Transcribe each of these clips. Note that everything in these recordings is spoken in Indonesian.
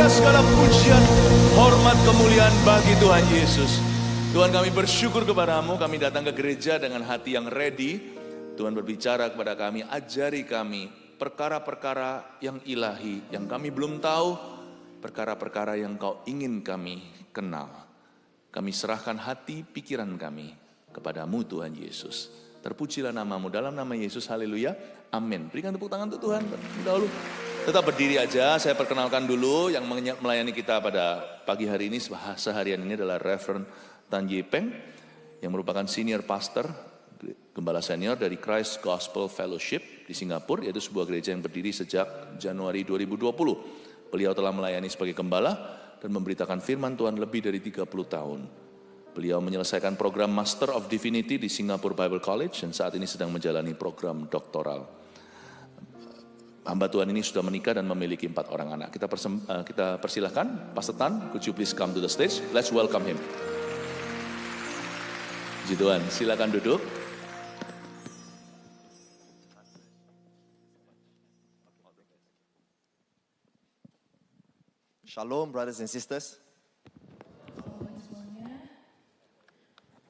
segala pujian, hormat, kemuliaan bagi Tuhan Yesus. Tuhan, kami bersyukur kepadamu, kami datang ke gereja dengan hati yang ready. Tuhan berbicara kepada kami, ajari kami perkara-perkara yang ilahi, yang kami belum tahu, perkara-perkara yang kau ingin kami kenal. Kami serahkan hati, pikiran kami kepadamu Tuhan Yesus. Terpujilah namamu, dalam nama Yesus, haleluya, amin. Berikan tepuk tangan untuk Tuhan dahulu. Tetap berdiri aja, saya perkenalkan dulu yang melayani kita pada pagi hari ini, seharian ini adalah Reverend Tan Ye Peng, yang merupakan senior pastor, gembala senior dari Christ Gospel Fellowship di Singapura, yaitu sebuah gereja yang berdiri sejak Januari 2020. Beliau telah melayani sebagai gembala dan memberitakan firman Tuhan lebih dari 30 tahun. Beliau menyelesaikan program Master of Divinity di Singapore Bible College dan saat ini sedang menjalani program doktoral. Hamba Tuhan ini sudah menikah dan memiliki 4 orang anak. Kita persilahkan, Pastor Tan, could you please come to the stage? Let's welcome him. Puji Tuhan, silakan duduk. Shalom, brothers and sisters.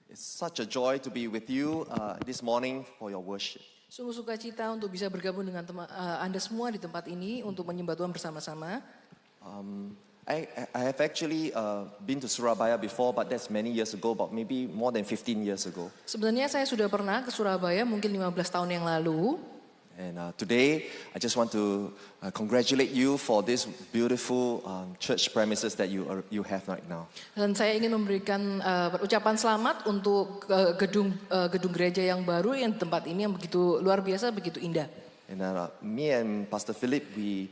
It's such a joy to be with you this morning for your worship. Sungguh sukacita untuk bisa bergabung dengan Anda semua di tempat ini untuk menyembah Tuhan bersama-sama. I have actually been to Surabaya before, but that's many years ago, but maybe more than 15 years ago. Sebenarnya saya sudah pernah ke Surabaya mungkin 15 tahun yang lalu. And today, I just want to congratulate you for this beautiful church premises that you have right now. Dan saya ingin memberikan ucapan selamat untuk gedung gereja yang baru yang tempat ini yang begitu luar biasa, begitu indah. And me and Pastor Philip, we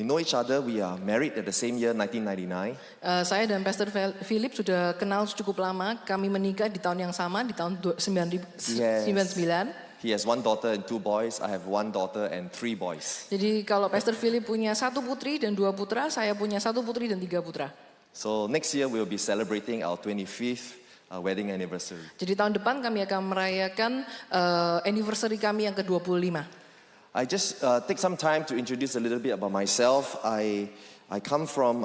know each other. We are married at the same year, 1999. Saya dan Pastor Philip sudah kenal cukup lama. Kami menikah di tahun yang sama, di tahun 1999. He has 1 daughter and 2 boys. I have 1 daughter and 3 boys. Jadi kalau Pastor Philip punya 1 putri dan 2 putra, saya punya 1 putri dan 3 putra. So next year we'll be celebrating our 25th wedding anniversary. Jadi tahun depan kami akan merayakan anniversary kami yang ke-25. I just take some time to introduce a little bit about myself. I come from,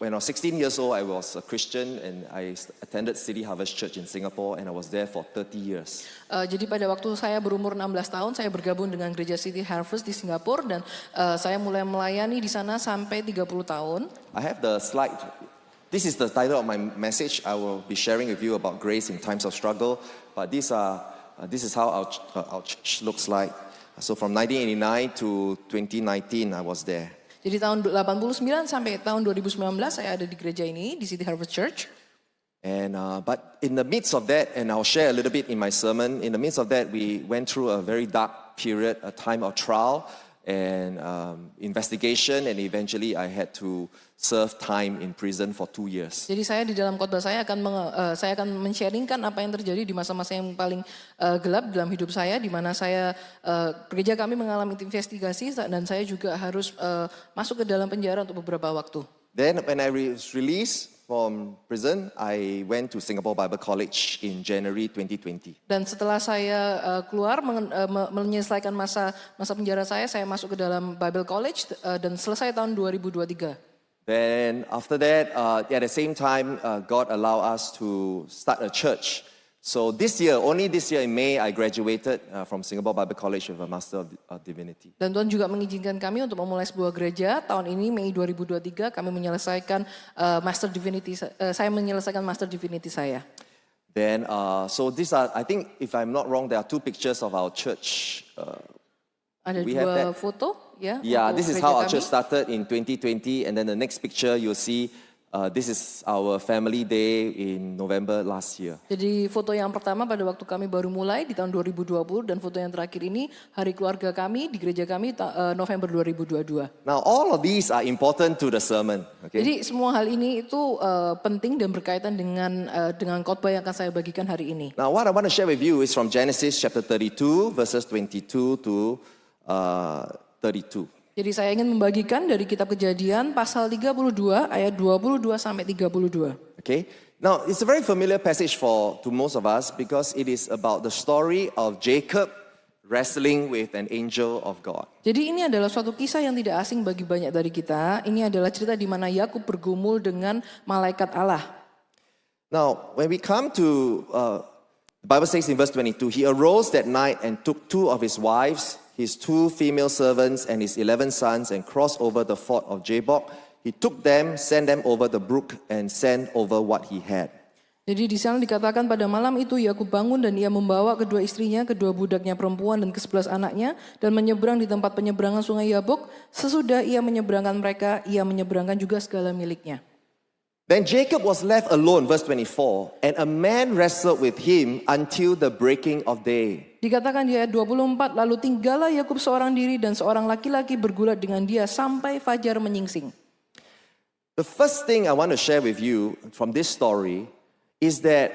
when I was 16 years old, I was a Christian and I attended City Harvest Church in Singapore and I was there for 30 years. Jadi pada waktu saya berumur 16 tahun, saya bergabung dengan gereja City Harvest di Singapura dan saya mulai melayani di sana sampai 30 tahun. I have the slide. This is the title of my message. I will be sharing with you about grace in times of struggle. But this is how our church looks like. So from 1989 to 2019, I was there. Jadi tahun 89 sampai tahun 2019 saya ada di gereja ini, di City Harvest Church. And but in the midst of that, and I'll share a little bit in my sermon, in the midst of that, we went through a very dark period, a time of trial and investigation, and eventually I had to serve time in prison for 2 years. Jadi saya di dalam khotbah saya akan men-sharingkan apa yang terjadi di masa-masa yang paling gelap dalam hidup saya, di mana saya gereja kami mengalami investigasi dan saya juga harus masuk ke dalam penjara untuk beberapa waktu. Then when I was released from prison, I went to Singapore Bible College in January 2020. Dan setelah saya keluar menyelesaikan masa penjara saya masuk ke dalam Bible College dan selesai tahun 2023. Then after that, at the same time, God allowed us to start a church. So only this year in May, I graduated from Singapore Bible College with a Master of Divinity. Dan Tuhan juga mengizinkan kami untuk memulai sebuah gereja. Tahun ini, Mei 2023, kami menyelesaikan Master Divinity. Saya menyelesaikan Master Divinity saya. Then, so these are, I think, if I'm not wrong, there are 2 pictures of our church. Ada we have 2 foto, ya. Yeah, this is gereja how our kami. church started in 2020, and then the next picture you'll see. This is our family day in November last year. Jadi foto yang pertama pada waktu kami baru mulai di tahun 2020 dan foto yang terakhir ini hari keluarga kami di gereja kami November 2022. Now all of these are important to the sermon. Okay? Jadi semua hal ini itu penting dan berkaitan dengan khotbah yang akan saya bagikan hari ini. Now what I want to share with you is from Genesis chapter 32 verses 22 to 32. Jadi saya ingin membagikan dari kitab Kejadian pasal 32 ayat 22 sampai 32. Okay? Now, it's a very familiar passage to most of us because it is about the story of Jacob wrestling with an angel of God. Jadi ini adalah suatu kisah yang tidak asing bagi banyak dari kita. Ini adalah cerita di mana Yakub bergumul dengan malaikat Allah. Now, when we come to, the Bible says in verse 22, he arose that night and took 2 of his wives, his 2 female servants and his 11 sons and crossed over the ford of Jabbok. He took them, sent them over the brook and sent over what he had. Jadi di sana dikatakan pada malam itu Yakub bangun dan ia membawa kedua istrinya, kedua budaknya perempuan dan ke-11 anaknya dan menyeberang di tempat penyeberangan sungai Yabok. Sesudah ia menyeberangkan mereka, ia menyeberangkan juga segala miliknya. Then Jacob was left alone, verse 24, and a man wrestled with him until the breaking of day. Dikatakan di ayat 24, lalu tinggallah Yakub seorang diri dan seorang laki-laki bergulat dengan dia sampai fajar menyingsing. The first thing I want to share with you from this story is that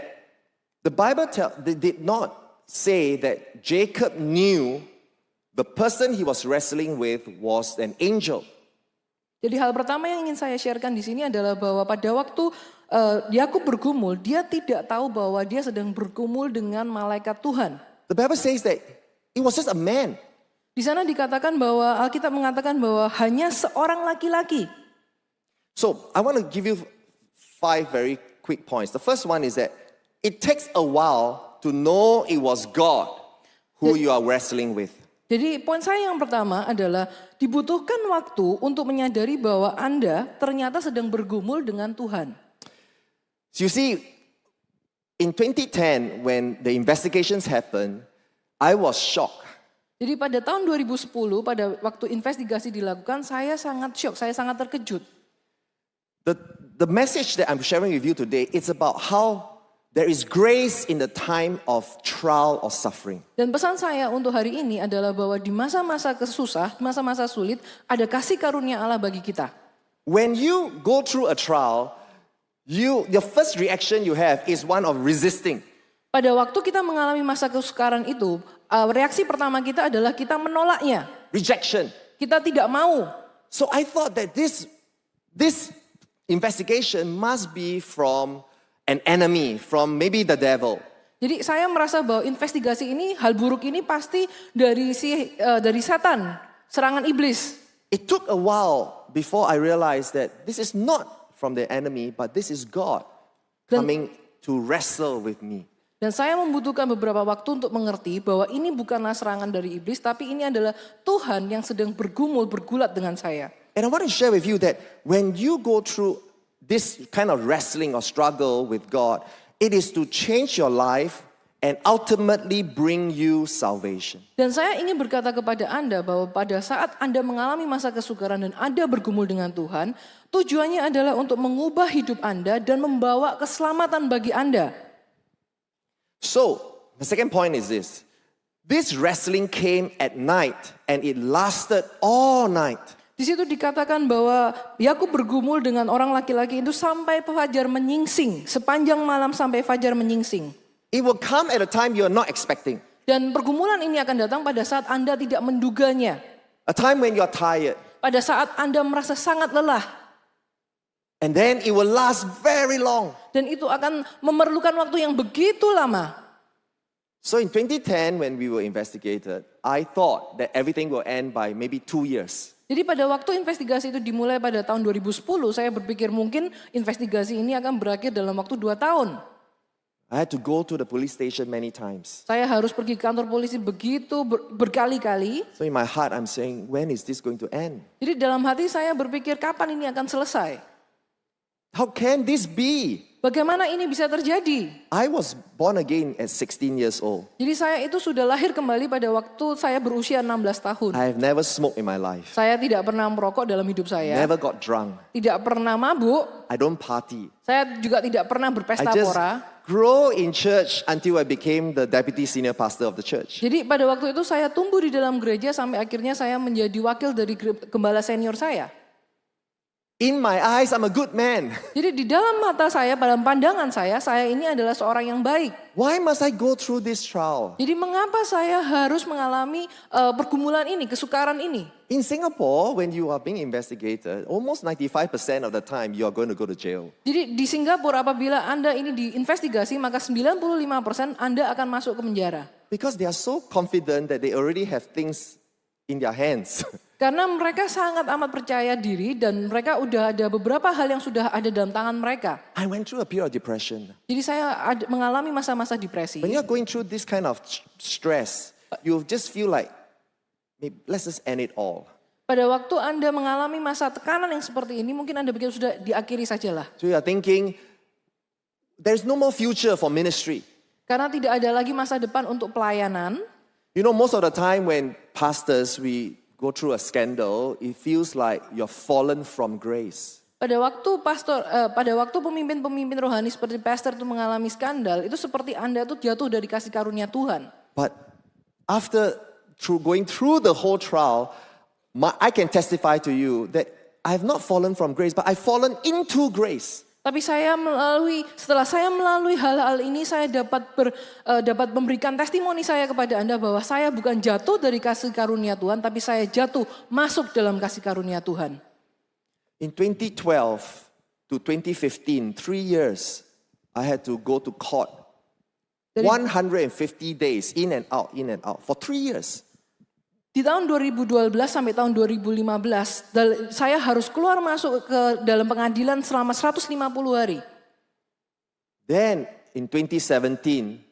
the Bible did not say that Jacob knew the person he was wrestling with was an angel. Jadi hal pertama yang ingin saya sharekan di sini adalah bahwa pada waktu Yakub bergumul, dia tidak tahu bahwa dia sedang bergumul dengan malaikat Tuhan. The Bible says that it was just a man. Di sana dikatakan bahwa Alkitab mengatakan bahwa hanya seorang laki-laki. So I want to give you 5 very quick points. The first one is that it takes a while to know it was God who you are wrestling with. Jadi poin saya yang pertama adalah dibutuhkan waktu untuk menyadari bahwa Anda ternyata sedang bergumul dengan Tuhan. So you see, in 2010 when the investigations happened, I was shocked. Jadi pada tahun 2010 pada waktu investigasi dilakukan, saya sangat shock, saya sangat terkejut. The message that I'm sharing with you today is about how there is grace in the time of trial or suffering. Dan pesan saya untuk hari ini adalah bahwa di masa-masa kesusah, masa-masa sulit, ada kasih karunia Allah bagi kita. When you go through a trial, your first reaction you have is one of resisting. Pada waktu kita mengalami masa kesukaran itu, reaksi pertama kita adalah kita menolaknya. Rejection. Kita tidak mau. So I thought that this investigation must be from an enemy, from maybe the devil. Jadi saya merasa bahwa investigasi ini, hal buruk ini pasti dari setan, serangan iblis. It took a while before I realized that this is not from the enemy, but this is God coming to wrestle with me. Dan saya membutuhkan beberapa waktu untuk mengerti bahwa ini bukanlah serangan dari iblis, tapi ini adalah Tuhan yang sedang bergumul, bergulat dengan saya. And I want to share with you that when you go through this kind of wrestling or struggle with God, it is to change your life and ultimately bring you salvation. Dan saya ingin berkata kepada Anda bahwa pada saat Anda mengalami masa kesukaran dan Anda bergumul dengan Tuhan, tujuannya adalah untuk mengubah hidup Anda dan membawa keselamatan bagi Anda. So, the second point is this. This wrestling came at night and it lasted all night. Di situ dikatakan bahwa Yakub bergumul dengan orang laki-laki itu sampai fajar menyingsing, sepanjang malam sampai fajar menyingsing. It will come at a time you are not expecting. Dan pergumulan ini akan datang pada saat Anda tidak menduganya. A time when you are tired. Pada saat Anda merasa sangat lelah. And then it will last very long. Dan itu akan memerlukan waktu yang begitu lama. So in 2010 when we were investigated, I thought that everything will end by maybe 2 years. Jadi pada waktu investigasi itu dimulai pada tahun 2010, saya berpikir mungkin investigasi ini akan berakhir dalam waktu 2 tahun. I had to go to the police station many times. Saya harus pergi ke kantor polisi begitu berkali-kali. So in my heart I'm saying, when is this going to end? Jadi dalam hati saya berpikir kapan ini akan selesai? How can this be? Bagaimana ini bisa terjadi? I was born again at 16 years old. Jadi saya itu sudah lahir kembali pada waktu saya berusia 16 tahun. I have never smoked in my life. Saya tidak pernah merokok dalam hidup saya. Never got drunk. Tidak pernah mabuk. I don't party. Saya juga tidak pernah berpesta I just pora. grow in church until I became the deputy senior pastor of the church. Jadi pada waktu itu saya tumbuh di dalam gereja sampai akhirnya saya menjadi wakil dari gembala senior saya. In my eyes, I'm a good man. Jadi di dalam mata saya, dalam pandangan saya ini adalah seorang yang baik. Why must I go through this trial? Jadi mengapa saya harus mengalami pergumulan ini, kesukaran ini? In Singapore, when you are being investigated, almost 95% of the time you are going to go to jail. Jadi di Singapura apabila Anda ini diinvestigasi, maka 95% Anda akan masuk ke penjara. Because they are so confident that they already have things in their hands. Karena mereka sangat amat percaya diri dan mereka udah ada beberapa hal yang sudah ada dalam tangan mereka. I went through a period of depression. Jadi saya mengalami masa-masa depresi. When you're going through this kind of stress, you just feel like, maybe, let's just end it all. Pada waktu Anda mengalami masa tekanan yang seperti ini, mungkin Anda pikir sudah diakhiri sajalah. So you are thinking, there's no more future for ministry. Karena tidak ada lagi masa depan untuk pelayanan. You know, most of the time when pastors, we go through a scandal, it feels like you're fallen from grace. Pada waktu pemimpin-pemimpin rohani seperti pastor itu mengalami skandal, itu seperti Anda tuh jatuh dari kasih karunia Tuhan. But after going through the whole trial, I can testify to you that I have not fallen from grace, but I've fallen into grace. Tapi setelah saya melalui hal-hal ini, saya dapat memberikan testimoni saya kepada Anda bahwa saya bukan jatuh dari kasih karunia Tuhan, tapi saya jatuh masuk dalam kasih karunia Tuhan. In 2012 to 2015, 3 years, I had to go to court. 150 days, in and out, for 3 years. Di tahun 2012 sampai tahun 2015, saya harus keluar masuk ke dalam pengadilan selama 150 hari. Then in 2017,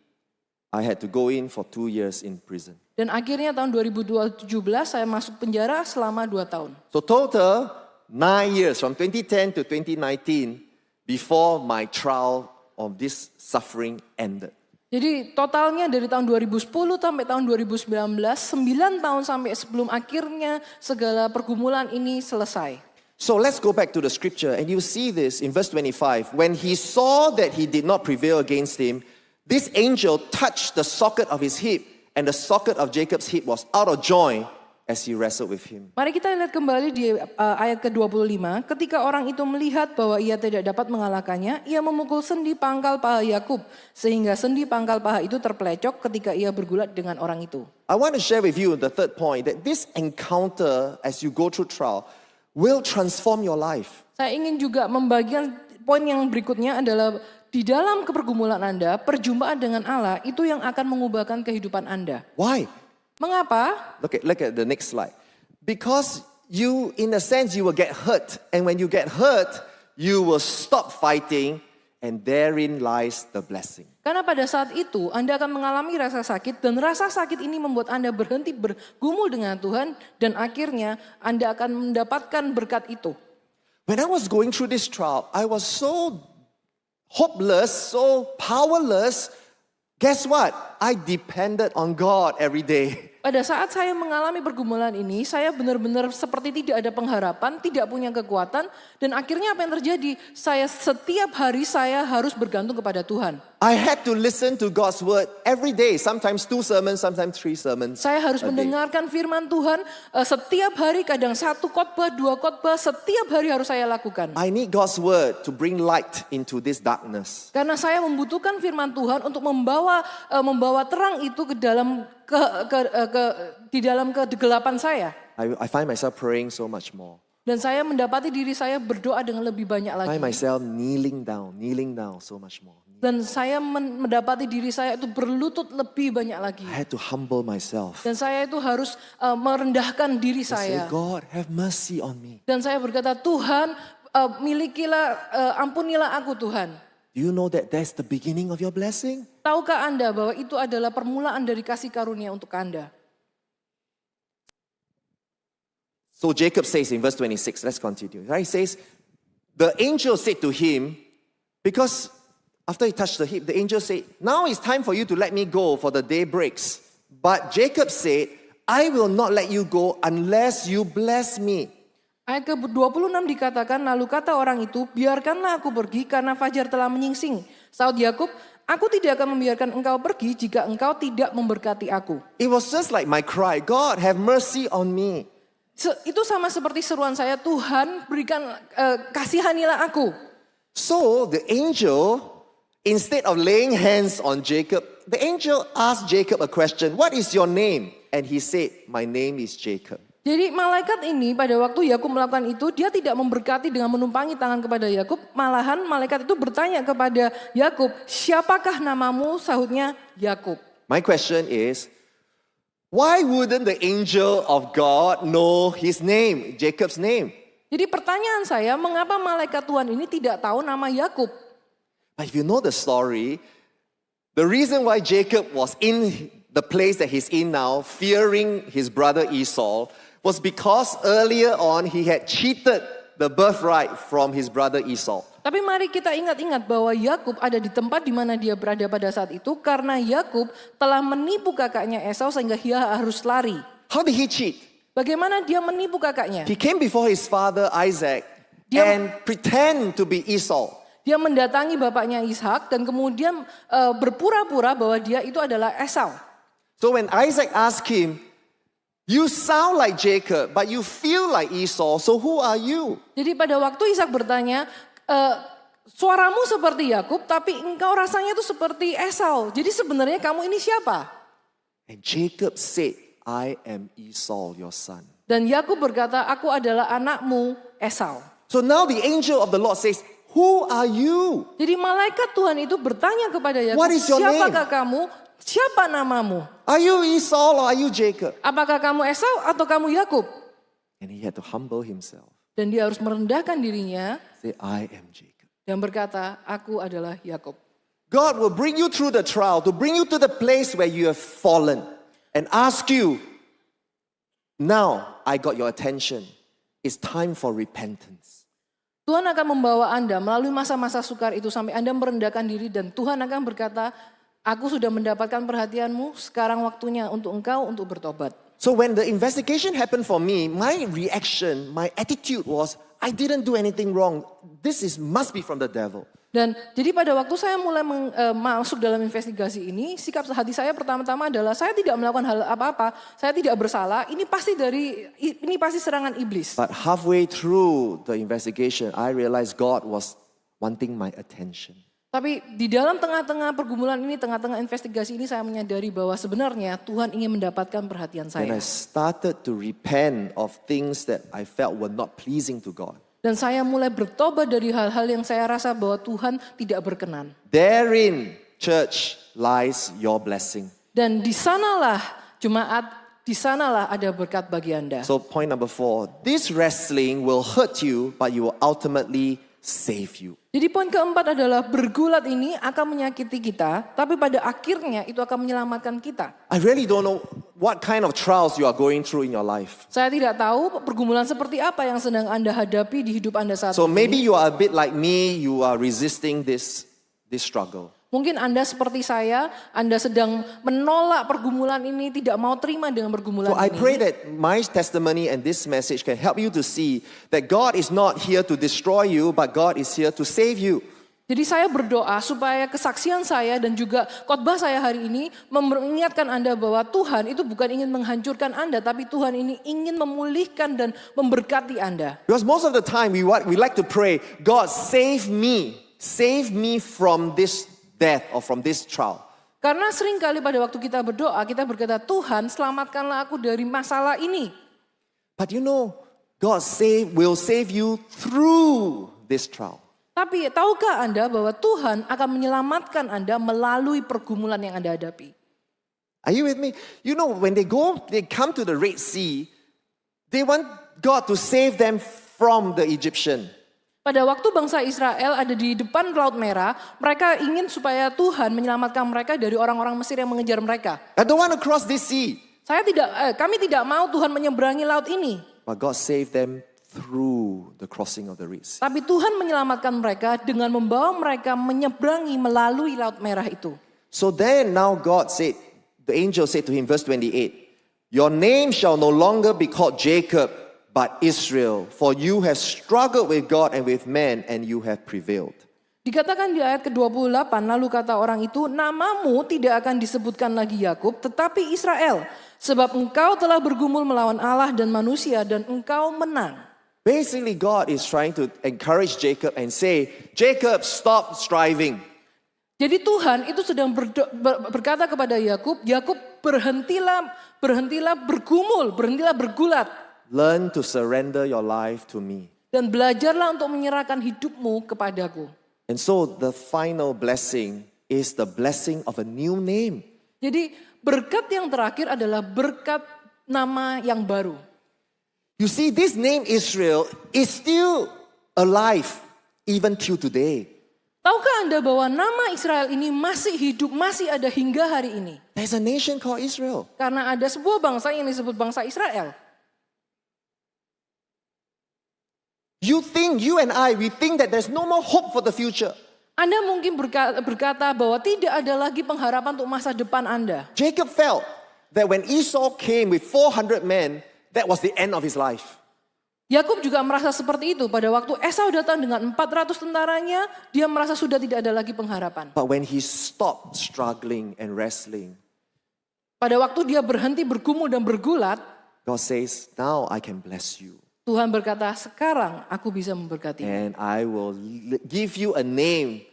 I had to go in for 2 years in prison. Dan akhirnya tahun 2017 saya masuk penjara selama 2 tahun. So total 9 years from 2010 to 2019 before my trial of this suffering ended. Jadi totalnya dari tahun 2010 sampai tahun 2019, 9 tahun sampai sebelum akhirnya segala pergumulan ini selesai. So let's go back to the scripture and you see this in verse 25. When he saw that he did not prevail against him, this angel touched the socket of his hip, and the socket of Jacob's hip was out of joint as he wrestled with him. Mari kita lihat kembali di ayat ke-25. Ketika orang itu melihat bahwa ia tidak dapat mengalahkannya, ia memukul sendi pangkal paha Yakub, sehingga sendi pangkal paha itu terpelecok ketika ia bergulat dengan orang itu. I want to share with you the third point, that this encounter as you go through trial will transform your life. Saya ingin juga membagikan poin yang berikutnya adalah di dalam kepergumulan Anda, perjumpaan dengan Allah itu yang akan mengubahkan kehidupan Anda. Why? Mengapa? Look at the next slide. Because you, in a sense, you will get hurt. And when you get hurt, you will stop fighting. And therein lies the blessing. Karena pada saat itu Anda akan mengalami rasa sakit. Dan rasa sakit ini membuat Anda berhenti bergumul dengan Tuhan. Dan akhirnya Anda akan mendapatkan berkat itu. When I was going through this trial, I was so hopeless, so powerless. Guess what? I depended on God every day. Pada saat saya mengalami pergumulan ini, saya benar-benar seperti tidak ada pengharapan, tidak punya kekuatan, dan akhirnya apa yang terjadi? Setiap hari saya harus bergantung kepada Tuhan. I had to listen to God's word every day, sometimes 2 sermons, sometimes 3 sermons. Saya harus a day. mendengarkan firman Tuhan setiap hari, kadang 1 khotbah, 2 khotbah, setiap hari harus saya lakukan. I need God's word to bring light into this darkness. Karena saya membutuhkan firman Tuhan untuk membawa terang itu ke dalam di dalam kegelapan saya. I find myself praying so much more. Dan saya mendapati diri saya berdoa dengan lebih banyak lagi. I find myself kneeling down so much more. Dan saya mendapati diri saya itu berlutut lebih banyak lagi. I had to humble myself. Dan saya itu harus merendahkan diri I say, saya. God, have mercy on me. Dan saya berkata, Tuhan, ampunilah aku Tuhan. Do you know that that's the beginning of your blessing? Tahukah Anda bahwa itu adalah permulaan dari kasih karunia untuk Anda? So Jacob says in verse 26, let's continue. Right? He says, the angel said to him, because after he touched the hip, the angel said, now it's time for you to let me go, for the day breaks. But Jacob said, I will not let you go unless you bless me. Ayat ke-26 dikatakan, lalu kata orang itu, biarkanlah aku pergi karena fajar telah menyingsing. Saud Yakub, aku tidak akan membiarkan engkau pergi jika engkau tidak memberkati aku. It was just like my cry, God, have mercy on me. Itu sama seperti seruan saya, Tuhan berikan kasihanilah aku. So the angel, instead of laying hands on Jacob, the angel asked Jacob a question, "What is your name?" And he said, "My name is Jacob." Jadi malaikat ini pada waktu Yakub melakukan itu, dia tidak memberkati dengan menumpangi tangan kepada Yakub, malahan malaikat itu bertanya kepada Yakub, "Siapakah namamu?" Sahutnya, "Yakub." My question is, why wouldn't the angel of God know his name, Jacob's name? Jadi pertanyaan saya, mengapa malaikat Tuhan ini tidak tahu nama Yakub? But if you know the story, the reason why Jacob was in the place that he's in now, fearing his brother Esau, was because earlier on he had cheated the birthright from his brother Esau. Tapi mari kita ingat-ingat bahwa Yakub ada di tempat di mana dia berada pada saat itu karena Yakub telah menipu kakaknya Esau sehingga dia harus lari. How did he cheat? Bagaimana dia menipu kakaknya? He came before his father Isaac and pretend to be Esau. Dia mendatangi bapaknya Ishak dan kemudian berpura-pura bahwa dia itu adalah Esau. So when Isaac asked him, "You sound like Jacob, but you feel like Esau, so who are you?" Jadi pada waktu Ishak bertanya, suaramu seperti Yakub, tapi engkau rasanya itu seperti Esau. Jadi sebenarnya kamu ini siapa? And Jacob said, "I am Esau, your son." Dan Yakub berkata, aku adalah anakmu Esau. So now the angel of the Lord says, "Who are you?" Jadi malaikat Tuhan itu bertanya kepada Yakub, What is your siapakah kamu? Siapa namamu? Are you Esau or are you Jacob? Apakah kamu Esau atau kamu Yakub? And he had to humble himself. Dan dia harus merendahkan dirinya Say, "I am Jacob." dan berkata, aku adalah Yakub. God will bring you through the trial to bring you to the place where you have fallen and ask you, "Now I got your attention. It's time for repentance." Tuhan akan membawa Anda melalui masa-masa sukar itu sampai Anda merendahkan diri dan Tuhan akan berkata, aku sudah mendapatkan perhatianmu, sekarang waktunya untuk engkau untuk bertobat. So when the investigation happened for me, my reaction, my attitude was, I didn't do anything wrong. Must be from the devil. Dan jadi pada waktu saya mulai masuk dalam investigasi ini, sikap hati saya pertama-tama adalah saya tidak melakukan hal apa-apa, saya tidak bersalah. Ini pasti serangan iblis. But halfway through the investigation, I realized God was wanting my attention. Tapi di dalam tengah-tengah pergumulan ini, tengah-tengah investigasi ini saya menyadari bahwa sebenarnya Tuhan ingin mendapatkan perhatian And I saya. started to repent of things that I felt were not pleasing to God. Dan saya mulai bertobat dari hal-hal yang saya rasa bahwa Tuhan tidak berkenan. Therein, church, lies your blessing. Dan di sanalah jemaat, di sanalah ada berkat bagi Anda. So point number 4, this wrestling will hurt you, but you will ultimately save you. Jadi poin keempat adalah bergulat ini akan menyakiti kita, tapi pada akhirnya itu akan menyelamatkan kita. I really don't know what kind of trials you are going through in your life. Saya tidak tahu pergumulan seperti apa yang sedang Anda hadapi di hidup Anda saat So ini. maybe you are a bit like me, you are resisting this struggle. Mungkin Anda seperti saya, Anda sedang menolak pergumulan ini, tidak mau terima dengan pergumulan So I ini. pray that my testimony and this message can help you to see that God is not here to destroy you, but God is here to save you. Jadi saya berdoa supaya kesaksian saya dan juga khotbah saya hari ini mengingatkan Anda bahwa Tuhan itu bukan ingin menghancurkan Anda, tapi Tuhan ini ingin memulihkan dan memberkati Anda. Because most of the time we like to pray, God save me from this death or from this trial. Karena seringkali pada waktu kita berdoa, kita berkata, Tuhan selamatkanlah aku dari masalah ini. But you know, God will save you through this trial. Tapi tahukah Anda bahwa Tuhan akan menyelamatkan Anda melalui pergumulan yang Anda hadapi? Are you with me? You know, when they come to the Red Sea, they want God to save them from the Egyptian. Pada waktu bangsa Israel ada di depan Laut Merah, mereka ingin supaya Tuhan menyelamatkan mereka dari orang-orang Mesir yang mengejar mereka. I don't want to cross this sea. Kami tidak mau Tuhan menyeberangi laut ini. But God saved them through the crossing of the Red Sea. Tapi Tuhan menyelamatkan mereka dengan membawa mereka menyeberangi melalui Laut Merah itu. So then now the angel said to him, verse 28, "Your name shall no longer be called Jacob, but Israel, for you have struggled with God and with men, and you have prevailed." Dikatakan di ayat ke-28, lalu kata orang itu, namamu tidak akan disebutkan lagi Yakub, tetapi Israel. Sebab engkau telah bergumul melawan Allah dan manusia dan engkau menang. Basically, God is trying to encourage Jacob and say, Jacob, stop striving. Jadi Tuhan itu sedang berkata kepada Yakub, Yakub berhentilah bergumul, berhentilah bergulat. Learn to surrender your life to me. Dan belajarlah untuk menyerahkan hidupmu kepadaku. And so the final blessing is the blessing of a new name. Jadi berkat yang terakhir adalah berkat nama yang baru. You see, this name Israel is still alive even till today. Tahukah Anda bahwa nama Israel ini masih hidup, masih ada hingga hari ini? There's a nation called Israel. Karena ada sebuah bangsa yang disebut bangsa Israel. You and I, we think that there's no more hope for the future. Anda mungkin berkata bahwa tidak ada lagi pengharapan untuk masa depan Anda. Jacob felt that when Esau came with 400 men, that was the end of his life. Yakub juga merasa seperti itu. Pada waktu Esau datang dengan 400 tentaranya, dia merasa sudah tidak ada lagi pengharapan. But when he stopped struggling and wrestling, Pada waktu dia berhenti bergumul dan bergulat, God says, now I can bless you. Tuhan berkata, sekarang aku bisa memberkati. And I will give you a name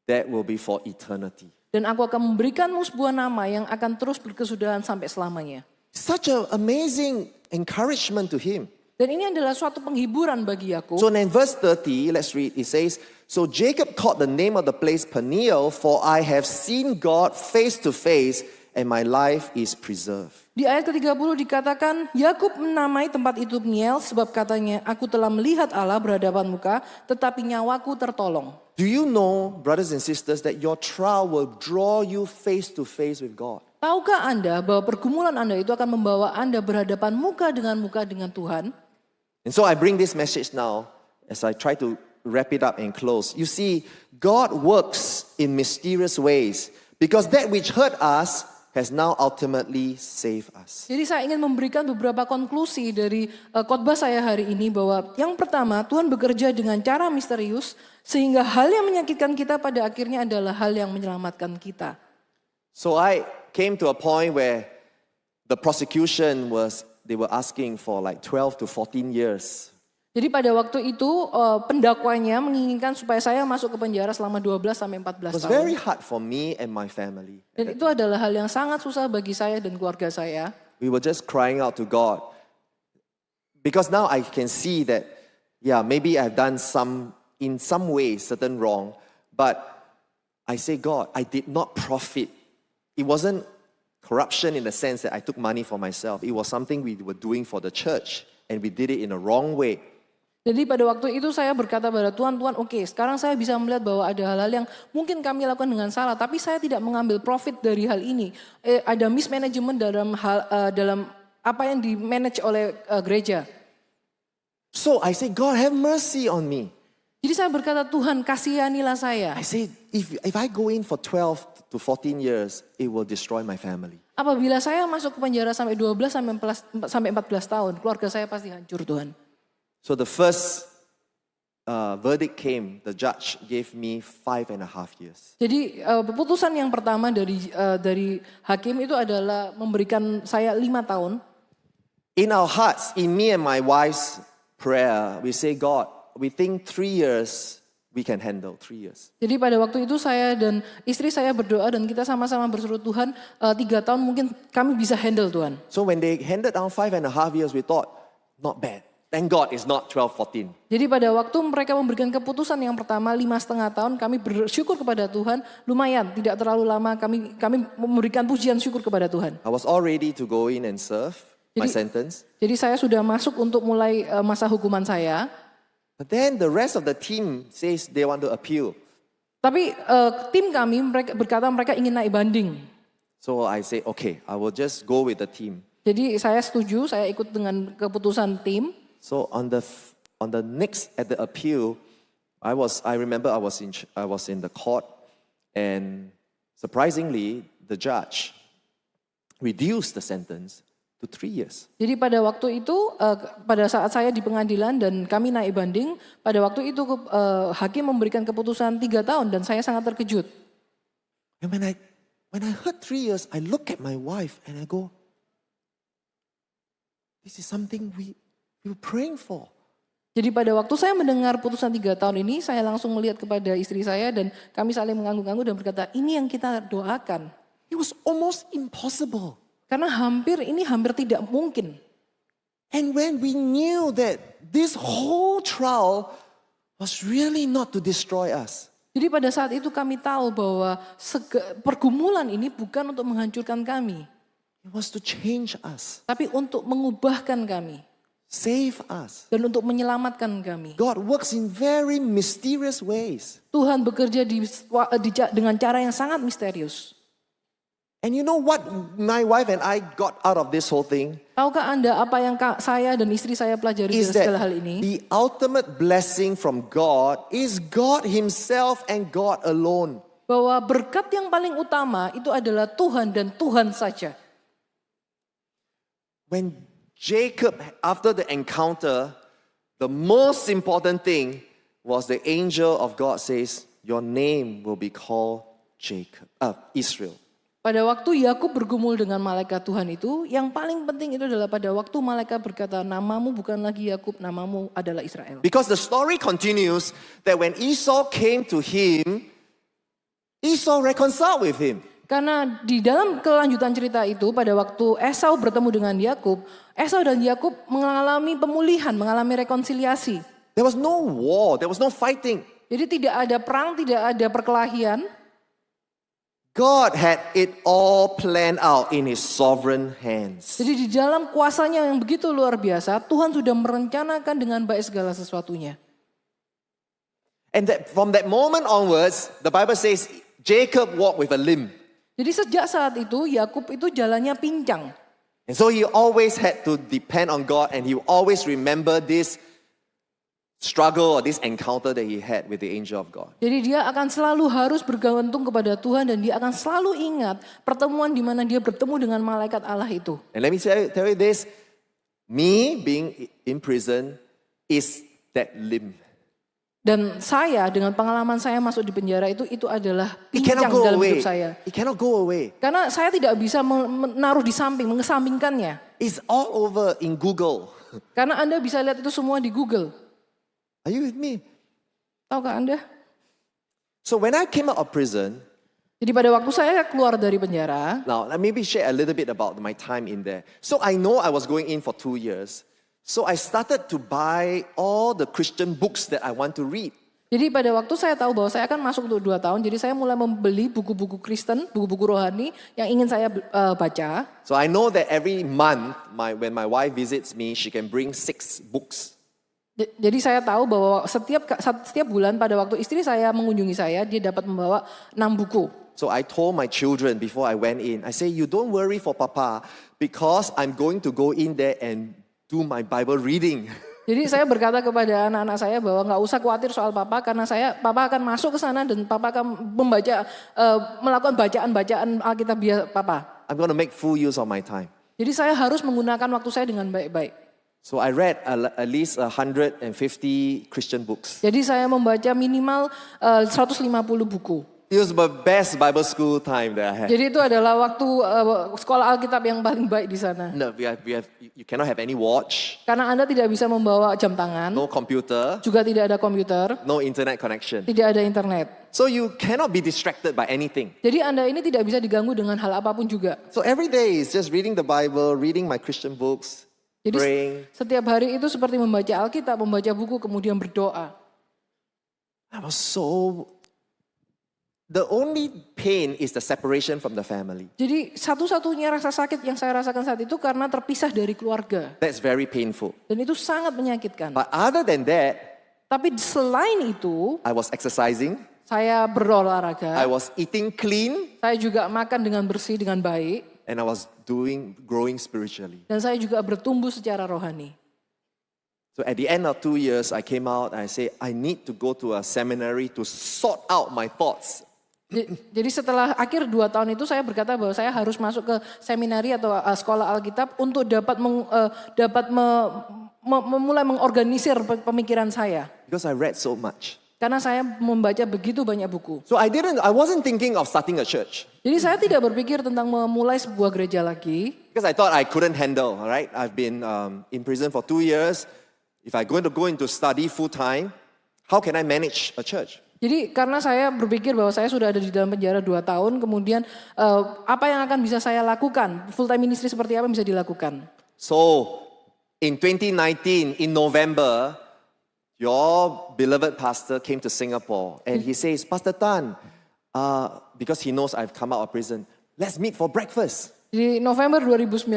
that will be for eternity. Dan aku akan memberikanmu sebuah nama yang akan terus berkesudahan sampai selamanya. Such an amazing encouragement to him. Dan ini adalah suatu penghiburan bagi Yakub. So in verse 30, let's read, it says, so Jacob called the name of the place Peniel, for I have seen God face to face, and my life is preserved. Di ayat ke-30 dikatakan, Yakub menamai tempat itu Peniel, sebab katanya, aku telah melihat Allah berhadapan muka, tetapi nyawaku tertolong. Do you know, brothers and sisters, that your trial will draw you face to face with God? Tahukah Anda bahwa pergumulan Anda itu akan membawa Anda berhadapan muka dengan Tuhan? And so I bring this message now as I try to wrap it up and close. You see, God works in mysterious ways because that which hurt us has now ultimately saved us. Jadi saya ingin memberikan beberapa konklusi dari khotbah saya hari ini bahwa yang pertama, Tuhan bekerja dengan cara misterius sehingga hal yang menyakitkan kita pada akhirnya adalah hal yang menyelamatkan kita. So I came to a point where the prosecution they were asking for like 12 to 14 years. Jadi pada waktu itu pendakwanya menginginkan supaya saya masuk ke penjara selama 12 sampai 14 It was tahun. very hard for me and my family. Dan itu adalah hal yang sangat susah bagi saya dan keluarga saya. We were just crying out to God. Because now I can see that, yeah, maybe I've done in some ways, certain wrong. But I say, God, I did not profit. It wasn't corruption in the sense that I took money for myself. It was something we were doing for the church. And we did it in a wrong way. Jadi pada waktu itu saya berkata pada Tuhan, oke, sekarang saya bisa melihat bahwa ada hal-hal yang mungkin kami lakukan dengan salah, tapi saya tidak mengambil profit dari hal ini. Ada mismanagement dalam apa yang di-manage oleh gereja. So I say, God, have mercy on me. Jadi saya berkata, Tuhan kasihanilah saya. I say, if I go in for 12 to 14 years, it will destroy my family. Apabila saya masuk ke penjara sampai 12 sampai 14 tahun, keluarga saya pasti hancur, Tuhan. So the first verdict came, the judge gave me 5.5 years. Jadi keputusan yang pertama dari hakim itu adalah memberikan saya 5 tahun. In our hearts, in me and my wife's prayer, we say, God, we think 3 years we can handle, 3 years. Jadi pada waktu itu saya dan istri saya berdoa dan kita sama-sama berseru Tuhan 3 tahun mungkin kami bisa handle Tuhan. So when they handed down 5.5 years, we thought, not bad. Thank God it's not 12, 14. Jadi pada waktu mereka memberikan keputusan yang pertama 5,5 tahun, kami bersyukur kepada Tuhan, lumayan, tidak terlalu lama, kami memberikan pujian syukur kepada Tuhan. I was all ready to go in and serve my sentence. Jadi saya sudah masuk untuk mulai masa hukuman saya. But then the rest of the team says they want to appeal. Tapi tim kami berkata mereka ingin naik banding. So I say, okay, I will just go with the team. Jadi saya setuju, saya ikut dengan keputusan tim. So on the next at the appeal, I remember I was in the court, and surprisingly, the judge reduced the sentence to 3 years. Jadi pada waktu itu, pada saat saya di pengadilan dan kami naik banding, pada waktu itu hakim memberikan keputusan 3 tahun dan saya sangat terkejut. And when I heard 3 years, I look at my wife and I go, this is something we were praying for. Jadi pada waktu saya mendengar putusan 3 tahun ini, saya langsung melihat kepada istri saya dan kami saling mengangguk-angguk dan berkata, ini yang kita doakan. It was almost impossible. Karena ini hampir tidak mungkin. And when we knew that this whole trial was really not to destroy us. Jadi pada saat itu kami tahu bahwa pergumulan ini bukan untuk menghancurkan kami. It was to change us, Tapi untuk mengubahkan kami. save us. Dan untuk menyelamatkan kami. God works in very mysterious ways. Tuhan bekerja dengan cara yang sangat misterius. And you know what my wife and I got out of this whole thing? Tahukah Anda apa yang saya dan istri saya pelajari dari Is that segala hal ini? the ultimate blessing from God is God Himself and God alone. Bahwa berkat yang paling utama itu adalah Tuhan dan Tuhan saja. When Jacob, after the encounter, the most important thing was the angel of God says, your name will be called Israel. Pada waktu Yakub bergumul dengan malaikat Tuhan itu, yang paling penting itu adalah pada waktu malaikat berkata, namamu bukan lagi Yakub, namamu adalah Israel. Because the story continues that when Esau came to him, Esau reconciled with him. Karena di dalam kelanjutan cerita itu, pada waktu Esau bertemu dengan Yakub, Esau dan Yakub mengalami pemulihan, mengalami rekonsiliasi. There was no war, there was no fighting. Jadi tidak ada perang, tidak ada perkelahian. God had it all planned out in His sovereign hands. Jadi di dalam kuasanya yang begitu luar biasa, Tuhan sudah merencanakan dengan baik segala sesuatunya. And from that moment onwards, the Bible says Jacob walked with a limp. Jadi sejak saat itu, Yakub itu jalannya pincang. And so he always had to depend on God and he always remember this struggle or this encounter that he had with the angel of God. Jadi dia akan selalu harus bergantung kepada Tuhan dan dia akan selalu ingat pertemuan di mana dia bertemu dengan malaikat Allah itu. And let me tell you this, me being in prison is that limp. Dan saya dengan pengalaman saya masuk di penjara itu adalah It cannot pincang go dalam away. hidup saya. It cannot go away. Karena saya tidak bisa menaruh di samping, mengesampingkannya. It's all over in Google. Karena Anda bisa lihat itu semua di Google. Are you with me? Tahukah Anda? So when I came out of prison, Jadi pada waktu saya keluar dari penjara, now let me share a little bit about my time in there. So I know I was going in for 2 years. So I started to buy all the Christian books that I want to read. jadi pada waktu saya tahu bahwa saya akan masuk untuk 2 tahun, jadi saya mulai membeli buku-buku Kristen, buku-buku rohani yang ingin saya baca. So I know that every month, when my wife visits me, she can bring 6 books. Jadi saya tahu bahwa setiap bulan pada waktu istri saya mengunjungi saya, dia dapat membawa 6 buku. So I told my children before I went in, I say, you don't worry for Papa because I'm going to go in there and do my Bible reading. Jadi saya berkata kepada anak-anak saya bahwa nggak usah khawatir soal Papa karena Papa akan masuk ke sana dan Papa akan melakukan bacaan-bacaan Alkitab Papa. I'm going to make full use of my time. Jadi saya harus menggunakan waktu saya dengan baik-baik. So I read at least 150 Christian books. Jadi saya membaca minimal 150 buku. It was the best Bible school time that I had. Jadi itu adalah waktu sekolah Alkitab yang paling baik di sana. No, you cannot have any watch, Karena Anda tidak bisa membawa jam tangan, no computer, juga tidak ada komputer, no internet connection. tidak ada internet. So you cannot be distracted by anything. Jadi Anda ini tidak bisa diganggu dengan hal apapun juga. So every day is just reading the Bible, reading my Christian books, Jadi praying. setiap hari itu seperti membaca Alkitab, membaca buku, kemudian berdoa. I was so... The only pain is the separation from the family. Jadi satu-satunya rasa sakit yang saya rasakan saat itu karena terpisah dari keluarga. That's very painful. Dan itu sangat menyakitkan. But other than that, Tapi selain itu, I was exercising, saya berolahraga. I was eating clean, Saya juga makan dengan bersih, dengan baik. and I was growing spiritually. Dan saya juga bertumbuh secara rohani. So at the end of 2 years, I came out and I said, I need to go to a seminary to sort out my thoughts. Jadi setelah akhir 2 tahun itu saya berkata bahwa saya harus masuk ke seminari atau sekolah Alkitab untuk dapat memulai mengorganisir pemikiran saya. because I read so much. Karena saya membaca begitu banyak buku. So I wasn't thinking of starting a church Jadi saya tidak berpikir tentang memulai sebuah gereja lagi. because I thought I couldn't handle. All right, I've been in prison for 2 years. If I'm going to go into study full time, how can I manage a church? Jadi karena saya berpikir bahwa saya sudah ada di dalam penjara 2 tahun, kemudian apa yang akan bisa saya lakukan? Full time ministry seperti apa yang bisa dilakukan? So in 2019, in November, your beloved pastor came to Singapore and he says, Pastor Tan, because he knows I've come out of prison, let's meet for breakfast. Di November 2019,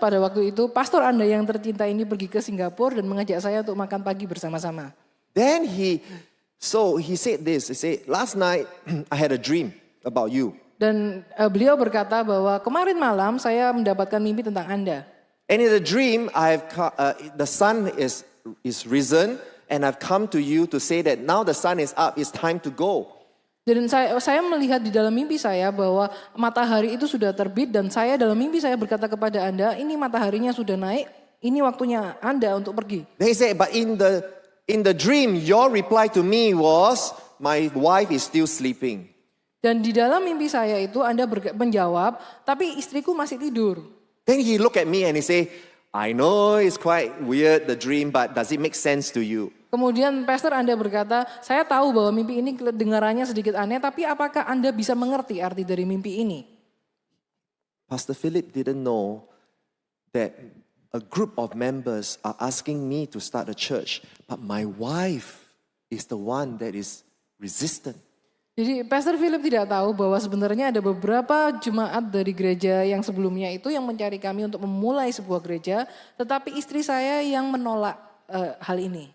pada waktu itu, pastor Anda yang tercinta ini pergi ke Singapura dan mengajak saya untuk makan pagi bersama-sama. Then he said this, he said, last night I had a dream about you. Dan beliau berkata bahwa kemarin malam saya mendapatkan mimpi tentang Anda. And in the dream, the sun is risen and I've come to you to say that now the sun is up, it's time to go. Dan saya melihat di dalam mimpi saya bahwa matahari itu sudah terbit dan saya dalam mimpi saya berkata kepada Anda, ini mataharinya sudah naik, ini waktunya Anda untuk pergi. Then he said, but in the dream, your reply to me was, my wife is still sleeping. Dan di dalam mimpi saya itu Anda menjawab, tapi istriku masih tidur. Then he looked at me and he said, I know it's quite weird, the dream, but does it make sense to you? Kemudian pastor Anda berkata, saya tahu bahwa mimpi ini kedengarannya sedikit aneh, tapi apakah Anda bisa mengerti arti dari mimpi ini? Pastor Philip didn't know that a group of members are asking me to start a church, but my wife is the one that is resistant. Jadi Pastor Philip tidak tahu bahwa sebenarnya ada beberapa jemaat dari gereja yang sebelumnya itu yang mencari kami untuk memulai sebuah gereja, tetapi istri saya yang menolak hal ini.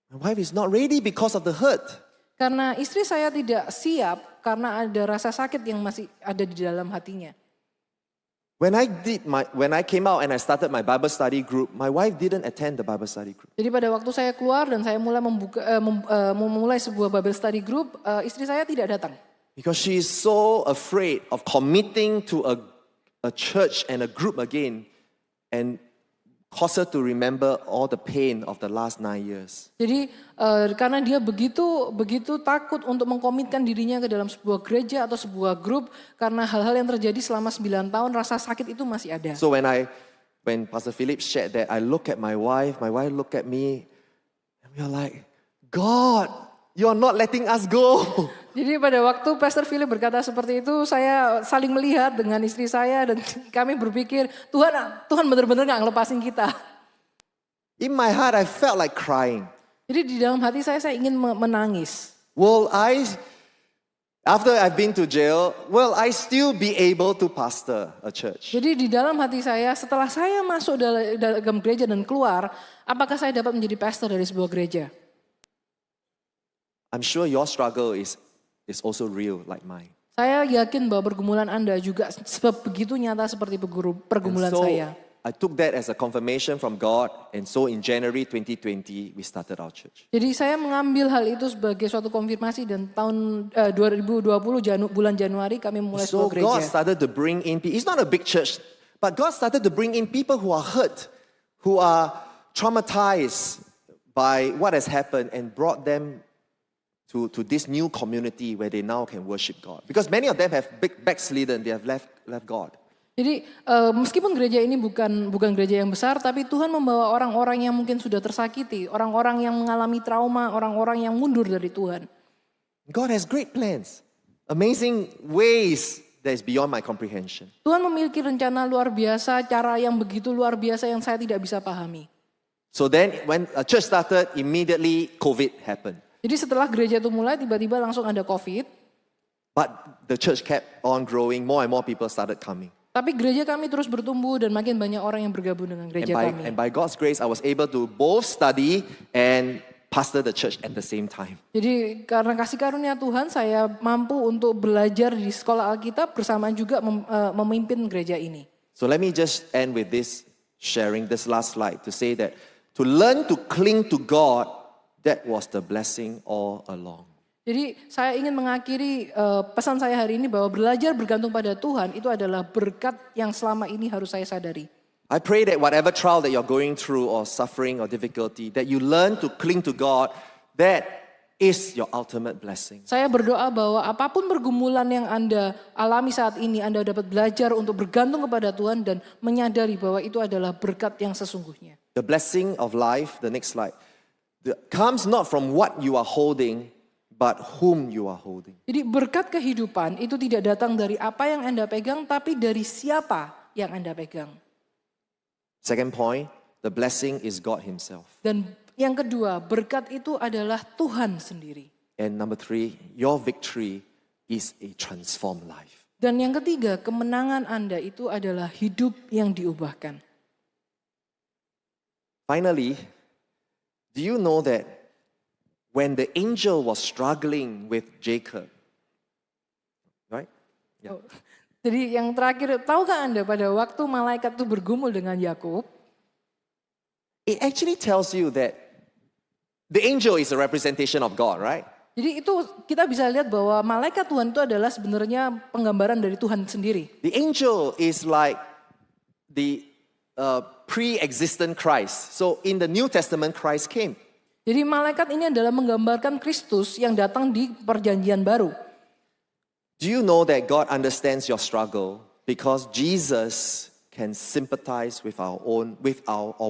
My wife is not ready because of the hurt. Karena istri saya tidak siap karena ada rasa sakit yang masih ada di dalam hatinya. When I came out and I started my Bible study group, my wife didn't attend the Bible study group. Jadi pada waktu saya keluar dan saya mulai memulai sebuah Bible study group, istri saya tidak datang. Because she is so afraid of committing to a church and a group again and cause her to remember all the pain of the last 9 years. Jadi karena dia begitu takut untuk mengkomitkan dirinya ke dalam sebuah gereja atau sebuah grup karena hal-hal yang terjadi selama 9 tahun rasa sakit itu masih ada. So when Pastor Philip shared that, I look at my wife look at me, and we are like, God, you are not letting us go. Jadi pada waktu Pastor Philip berkata seperti itu, saya saling melihat dengan istri saya dan kami berpikir, Tuhan benar-benar gak ngelepasin kita. In my heart, I felt like crying. Jadi di dalam hati saya ingin menangis. After I've been to jail, will I still be able to pastor a church? Jadi di dalam hati saya, setelah saya masuk dalam gereja dan keluar, apakah saya dapat menjadi pastor dari sebuah gereja? I'm sure your struggle is also real like mine. Saya yakin bahwa pergumulan Anda juga begitu nyata seperti pergumulan saya. I took that as a confirmation from God, and so in January 2020 we started our church. Jadi saya mengambil hal itu sebagai suatu konfirmasi dan tahun 2020 bulan Januari kami memulai So sebuah gereja. God started to bring in people. It's not a big church, but God started to bring in people who are hurt, who are traumatized by what has happened, and brought them to this new community where they now can worship God. Because many of them have backslidden, they have left God. Jadi meskipun gereja ini bukan gereja yang besar, tapi Tuhan membawa orang-orang yang mungkin sudah tersakiti, orang-orang yang mengalami trauma, orang-orang yang mundur dari Tuhan. God has great plans, amazing ways that is beyond my comprehension. Tuhan memiliki rencana luar biasa, cara yang begitu luar biasa yang saya tidak bisa pahami. So then when a church started, immediately COVID happened. Jadi setelah gereja itu mulai, tiba-tiba langsung ada COVID. But the church kept on growing, more and more people started coming. Tapi gereja kami terus bertumbuh dan makin banyak orang yang bergabung dengan gereja kami. And by God's grace, I was able to both study and pastor the church at the same time. Jadi karena kasih karunia Tuhan, saya mampu untuk belajar di sekolah Alkitab bersama juga memimpin gereja ini. So let me just end with this, sharing this last slide to say that to learn to cling to God, that was the blessing all along. Jadi saya ingin mengakhiri pesan saya hari ini bahwa belajar bergantung pada Tuhan itu adalah berkat yang selama ini harus saya sadari. I pray that whatever trial that you're going through or suffering or difficulty, that you learn to cling to God, that is your ultimate blessing. Saya berdoa bahwa apapun pergumulan yang Anda alami saat ini, Anda dapat belajar untuk bergantung kepada Tuhan dan menyadari bahwa itu adalah berkat yang sesungguhnya. The blessing of life, the next slide, comes not from what you are holding, but whom you are holding. Jadi berkat kehidupan itu tidak datang dari apa yang Anda pegang, tapi dari siapa yang Anda pegang. Second point, the blessing is God Himself. Dan yang kedua, berkat itu adalah Tuhan sendiri. And number three, your victory is a transformed life. Dan yang ketiga, kemenangan Anda itu adalah hidup yang diubahkan. Finally, do you know that when the angel was struggling with Jacob, right? Yeah. Oh, jadi yang terakhir, tahukah Anda pada waktu malaikat itu bergumul dengan Yakub? It actually tells you that the angel is a representation of God, right? Jadi itu kita bisa lihat bahwa malaikat Tuhan itu adalah sebenarnya penggambaran dari Tuhan sendiri. The angel is like the pre-existent Christ. So in the New Testament, Christ came. Jadi malaikat ini adalah menggambarkan Kristus yang datang di perjanjian baru. Do you know that God understands your struggle because Jesus can sympathize with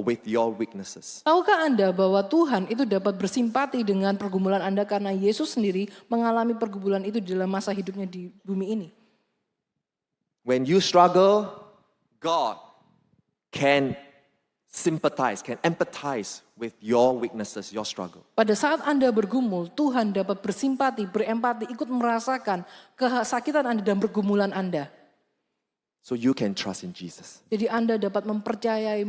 with your weaknesses? Tahukah Anda bahwa Tuhan itu dapat bersimpati dengan pergumulan Anda karena Yesus sendiri mengalami pergumulan itu dalam masa hidupnya di bumi ini. When you struggle, God can sympathize, can empathize with your weaknesses, your struggle. Pada saat Anda bergumul, Tuhan dapat bersimpati, berempati, ikut merasakan kesakitan Anda dan pergumulan Anda. So you can trust in Jesus. Jadi Anda dapat percaya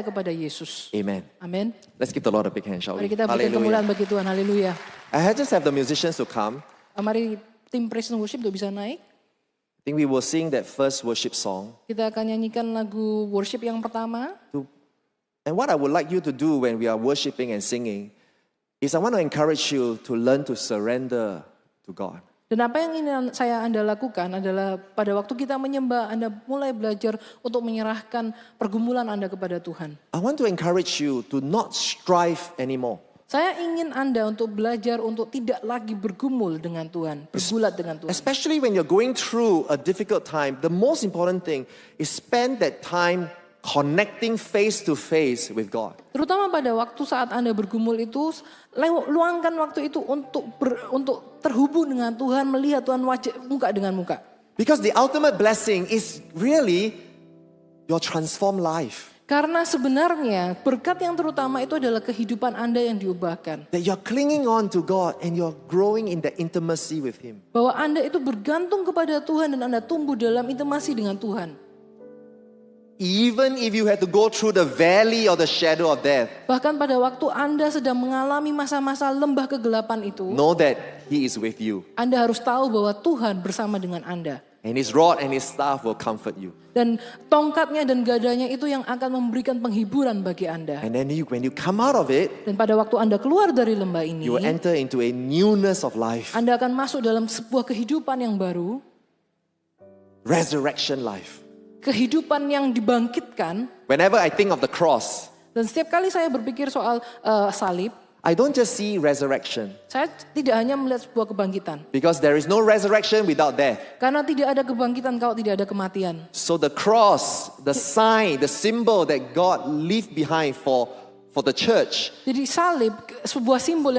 kepada Yesus. Amen. Amin. Let's give the Lord a big hand, shall we? Mari kita berikan kemuliaan bagi Tuhan. Haleluya. I just have the musicians to come. Mari tim praise and worship untuk bisa naik. I think we will sing that first worship song. Kita akan nyanyikan lagu worship yang pertama. And what I would like you to do when we are worshiping and singing is I want to encourage you to learn to surrender to God. Dan apa yang ingin Anda lakukan adalah pada waktu kita menyembah, Anda mulai belajar untuk menyerahkan pergumulan Anda kepada Tuhan. I want to encourage you to not strive anymore. Saya ingin Anda untuk belajar untuk tidak lagi bergumul dengan Tuhan, bergulat dengan Tuhan. Especially when you're going through a difficult time, the most important thing is spend that time connecting face to face with God. Terutama pada waktu saat Anda bergumul itu, luangkan waktu itu untuk terhubung dengan Tuhan, melihat Tuhan muka dengan muka. Because the ultimate blessing is really your transformed life. Karena sebenarnya berkat yang terutama itu adalah kehidupan Anda yang diubahkan. That you're clinging on to God and you're growing in the intimacy with Him. Bahwa Anda itu bergantung kepada Tuhan dan Anda tumbuh dalam intimasi dengan Tuhan. Even if you had to go through the valley or the shadow of death, bahkan pada waktu Anda sedang mengalami masa-masa lembah kegelapan itu, know that He is with you. Anda harus tahu bahwa Tuhan bersama dengan Anda. And His rod and His staff will comfort you. Dan tongkatnya dan gadanya itu yang akan memberikan penghiburan bagi Anda. And then when you come out of it, Dan pada waktu Anda keluar dari lembah ini, you will enter into a newness of life. Anda akan masuk dalam sebuah kehidupan yang baru. Resurrection life. Kehidupan yang dibangkitkan. Whenever I think of the cross, Dan setiap kali saya berpikir soal salib, I don't just see resurrection. saya tidak hanya melihat sebuah kebangkitan. Because there is no resurrection without death. Karena tidak ada kebangkitan kalau tidak ada kematian. So the cross, the sign, the symbol that God left behind for the church Jadi salib, sebuah simbol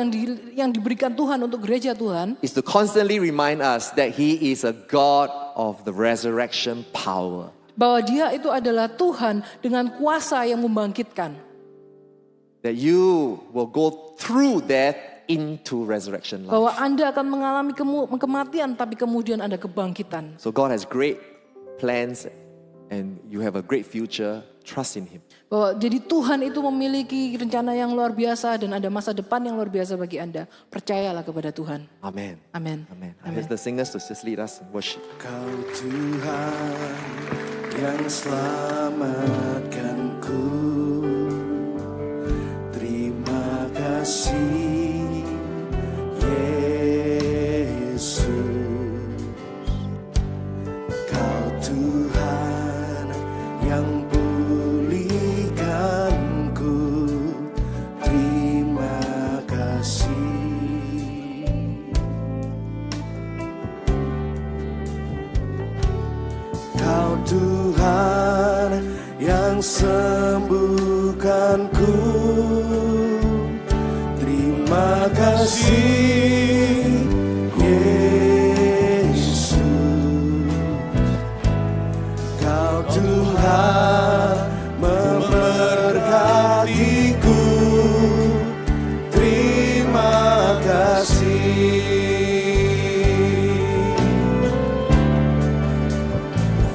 yang diberikan Tuhan untuk gereja Tuhan, is to constantly remind us that He is a God of the resurrection power. bahwa Dia itu adalah Tuhan dengan kuasa yang membangkitkan. That you will go through death into resurrection life. Bahwa Anda akan mengalami kematian tapi kemudian ada kebangkitan. So God has great plans and you have a great future. Trust in Him. Bahwa jadi Tuhan itu memiliki rencana yang luar biasa dan ada masa depan yang luar biasa bagi Anda. Percayalah kepada Tuhan. Amen. Amin. Amen. Amen. Ask the singers to just lead us in worship. Kau Tuhan yang selamatkanku, terima kasih Yesus. sembuhkanku. Terima kasih Yesus, Kau Tuhan memberkatiku. Terima kasih.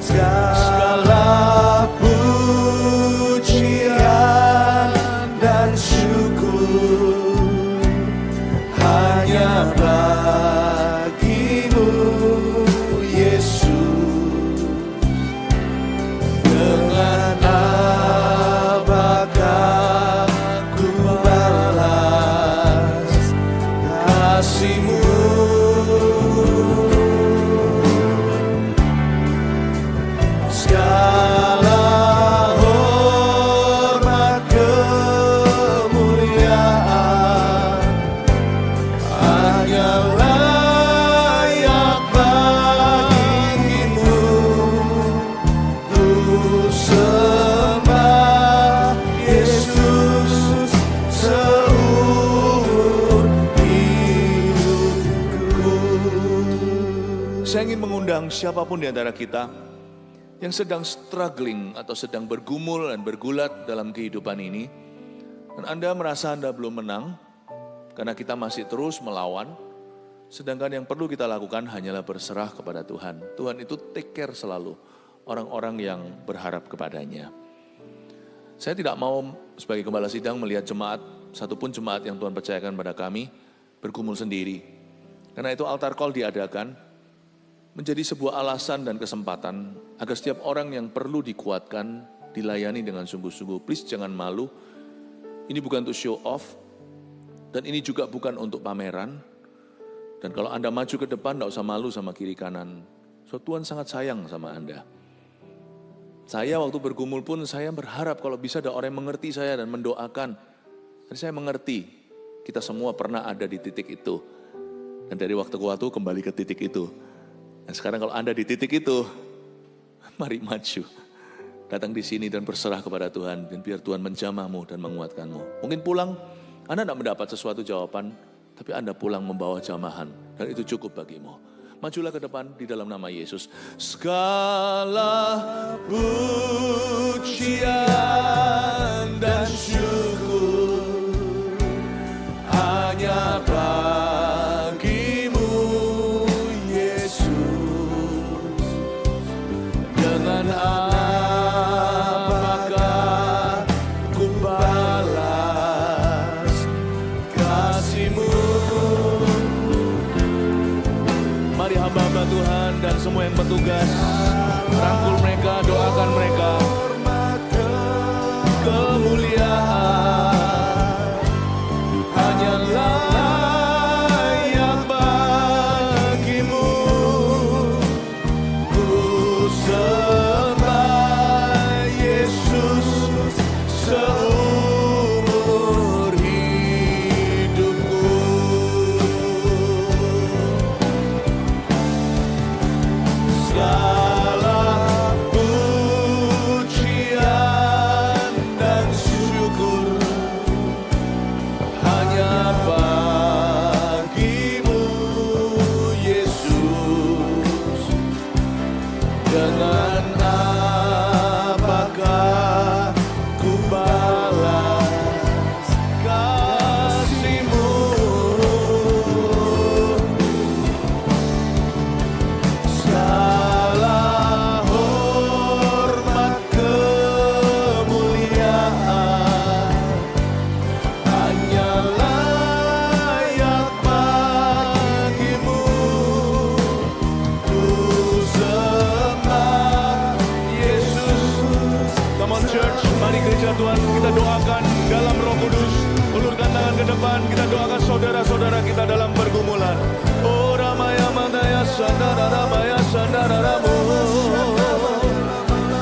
Segala pujian dan syukur hanya bagimu, Yesus. Dengan apakah ku balas kasih-Mu? Segala hormat kemuliaan hanya layak bagimu. Ku sembah Yesus seumur hidupku. Saya ingin mengundang siapapun di antara kita yang sedang struggling atau sedang bergumul dan bergulat dalam kehidupan ini, dan Anda merasa Anda belum menang karena kita masih terus melawan, sedangkan yang perlu kita lakukan hanyalah berserah kepada Tuhan. Tuhan itu take care selalu orang-orang yang berharap kepadanya. Saya tidak mau sebagai gembala sidang melihat jemaat, satupun jemaat yang Tuhan percayakan pada kami, bergumul sendiri. Karena itu altar call diadakan menjadi sebuah alasan dan kesempatan agar setiap orang yang perlu dikuatkan, dilayani dengan sungguh-sungguh. Please jangan malu, ini bukan untuk show off, dan ini juga bukan untuk pameran. Dan kalau Anda maju ke depan, tidak usah malu sama kiri kanan. So, Tuhan sangat sayang sama Anda. Saya waktu bergumul pun saya berharap kalau bisa ada orang yang mengerti saya dan mendoakan. Dan saya mengerti, kita semua pernah ada di titik itu. Dan dari waktu ke waktu kembali ke titik itu. Nah sekarang kalau Anda di titik itu, mari maju. Datang di sini dan berserah kepada Tuhan. Dan biar Tuhan menjamahmu dan menguatkanmu. Mungkin pulang, Anda tidak mendapat sesuatu jawaban, tapi Anda pulang membawa jamahan. Dan itu cukup bagimu. Majulah ke depan di dalam nama Yesus. Segala pujian dan syukur hanya bagimu, Yesus. Dengan apakah ku balas kasih-Mu? Mari hamba-hamba Tuhan dan semua yang bertugas, rangkul mereka, doakan mereka. Kemuliaan hanya layak bagimu. Ku sembah Yesus seumur hidupku. Segala pujian dan syukur hanya bagimu, Yesus. Dengan apakah ku balas kasih-Mu? Segala hormat kemuliaan hanya layak bagimu. Ku sembah Yesus. Come on church, mari gereja Tuhan kita doakan dalam Roh Kudus. Ulurkan tangan ke depan, kita doakan saudara-saudara kita dalam pergumulan. Oh Ramaya Mandaya Sandara Ramaya Sandara Ramu.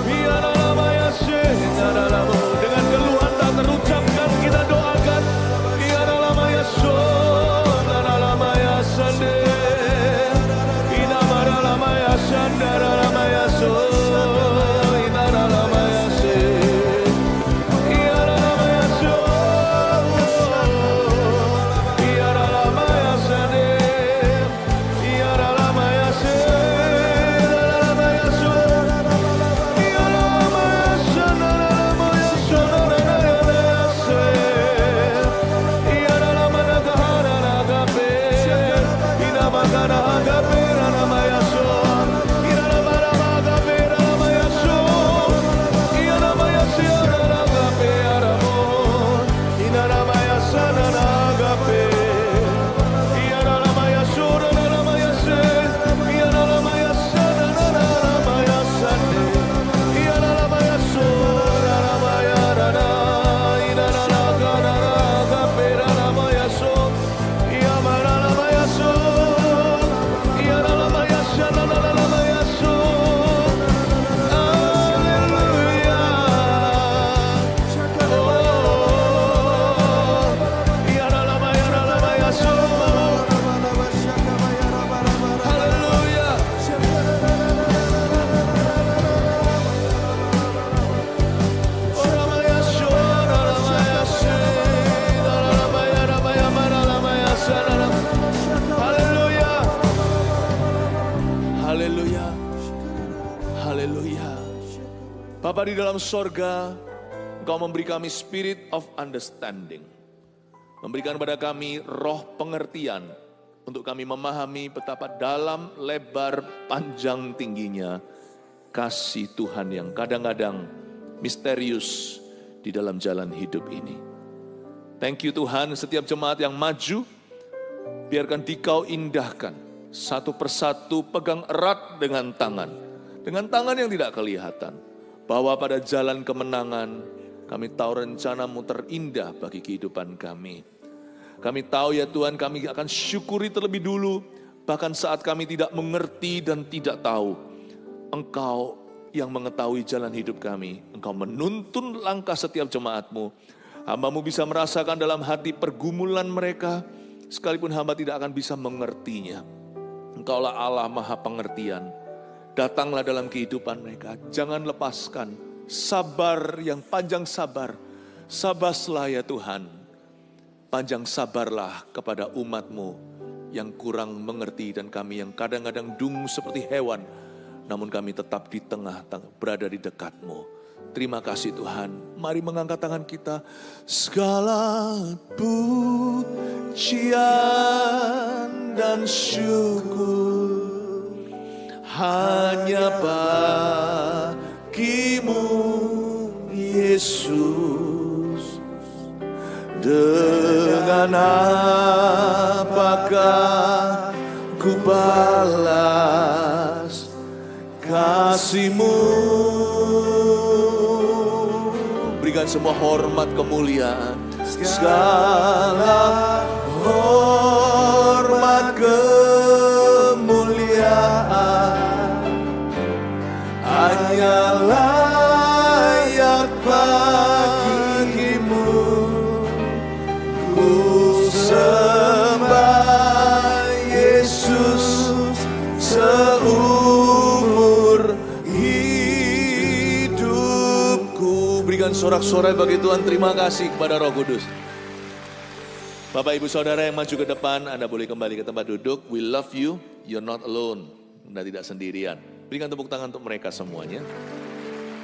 Biara Ramaya Sandara Ramu. Dengan keluhan tak terucapkan kita doakan. Biara Ramaya Sandara Ramaya Sandara. Inamara Ramaya Sandara Ramaya Sandara Ramaya Sandara. Haleluya. Haleluya. Bapa di dalam sorga, Engkau memberi kami spirit of understanding. Memberikan kepada kami roh pengertian untuk kami memahami betapa dalam, lebar, panjang, tingginya kasih Tuhan yang kadang-kadang misterius di dalam jalan hidup ini. Thank you Tuhan, setiap jemaat yang maju, biarkan Dikau indahkan. Satu persatu pegang erat dengan tangan yang tidak kelihatan. Bahwa pada jalan kemenangan, kami tahu rencana-Mu terindah bagi kehidupan kami. Kami tahu ya Tuhan, kami akan syukuri terlebih dulu, bahkan saat kami tidak mengerti dan tidak tahu. Engkau yang mengetahui jalan hidup kami, Engkau menuntun langkah setiap jemaat-Mu. Hamba-Mu bisa merasakan dalam hati pergumulan mereka, sekalipun hamba tidak akan bisa mengertinya. Engkaulah Allah Maha Pengertian. Datanglah dalam kehidupan mereka. Jangan lepaskan. Sabar yang panjang sabar. Sabaslah ya Tuhan. Panjang sabarlah kepada umat-Mu yang kurang mengerti dan kami yang kadang-kadang dungu seperti hewan. Namun kami tetap di tengah, berada di dekat-Mu. Terima kasih Tuhan. Mari mengangkat tangan kita. Segala pujian dan syukur hanya bagi-Mu Yesus. Dengan apakah ku balas kasih-Mu? Berikan semua hormat kemuliaan. Segala hormat kemuliaan hanya layak bagi-Mu. Ku sembah Yesus seumur hidupku. Berikan sorak-sorai bagi Tuhan. Terima kasih kepada Roh Kudus. Bapak Ibu Saudara yang maju ke depan, Anda boleh kembali ke tempat duduk. We love you, you're not alone. Anda tidak sendirian. Berikan tepuk tangan untuk mereka semuanya.